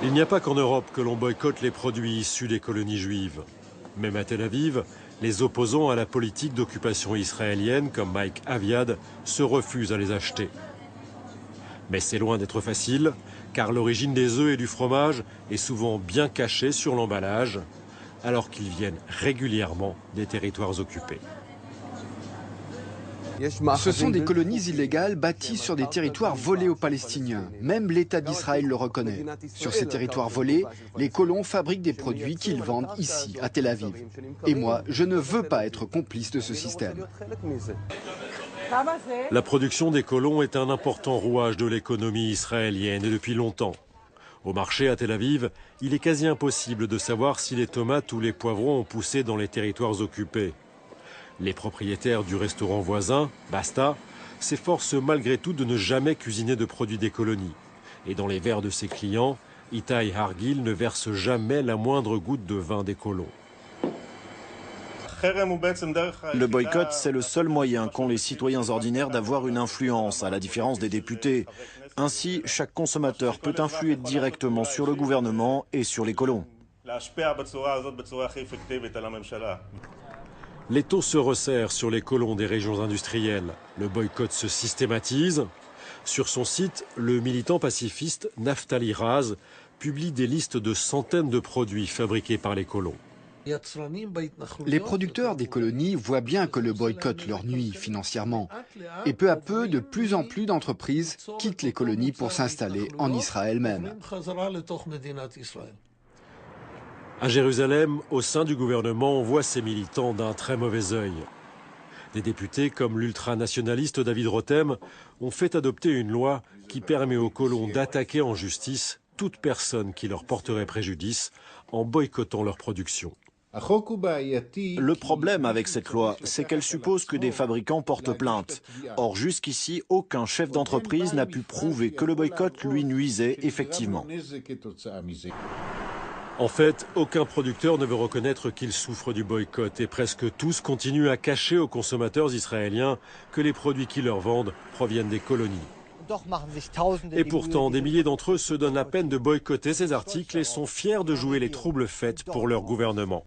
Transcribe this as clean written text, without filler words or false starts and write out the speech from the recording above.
Il n'y a pas qu'en Europe que l'on boycotte les produits issus des colonies juives. Même à Tel Aviv, les opposants à la politique d'occupation israélienne, comme Mike Aviad, se refusent à les acheter. Mais c'est loin d'être facile, car l'origine des œufs et du fromage est souvent bien cachée sur l'emballage, alors qu'ils viennent régulièrement des territoires occupés. Ce sont des colonies illégales bâties sur des territoires volés aux Palestiniens. Même l'État d'Israël le reconnaît. Sur ces territoires volés, les colons fabriquent des produits qu'ils vendent ici, à Tel Aviv. Et moi, je ne veux pas être complice de ce système. La production des colons est un important rouage de l'économie israélienne et depuis longtemps. Au marché à Tel Aviv, il est quasi impossible de savoir si les tomates ou les poivrons ont poussé dans les territoires occupés. Les propriétaires du restaurant voisin, Basta, s'efforcent malgré tout de ne jamais cuisiner de produits des colonies. Et dans les verres de ses clients, Itai Hargil ne verse jamais la moindre goutte de vin des colons. Le boycott, c'est le seul moyen qu'ont les citoyens ordinaires d'avoir une influence, à la différence des députés. Ainsi, chaque consommateur peut influer directement sur le gouvernement et sur les colons. L'étau se resserre sur les colons des régions industrielles. Le boycott se systématise. Sur son site, le militant pacifiste Naftali Raz publie des listes de centaines de produits fabriqués par les colons. Les producteurs des colonies voient bien que le boycott leur nuit financièrement. Et peu à peu, de plus en plus d'entreprises quittent les colonies pour s'installer en Israël même. À Jérusalem, au sein du gouvernement, on voit ces militants d'un très mauvais œil. Des députés comme l'ultranationaliste David Rotem ont fait adopter une loi qui permet aux colons d'attaquer en justice toute personne qui leur porterait préjudice en boycottant leur production. Le problème avec cette loi, c'est qu'elle suppose que des fabricants portent plainte. Or, jusqu'ici, aucun chef d'entreprise n'a pu prouver que le boycott lui nuisait effectivement. En fait, aucun producteur ne veut reconnaître qu'il souffre du boycott et presque tous continuent à cacher aux consommateurs israéliens que les produits qu'ils leur vendent proviennent des colonies. Et pourtant, des milliers d'entre eux se donnent la peine de boycotter ces articles et sont fiers de jouer les troubles faits pour leur gouvernement.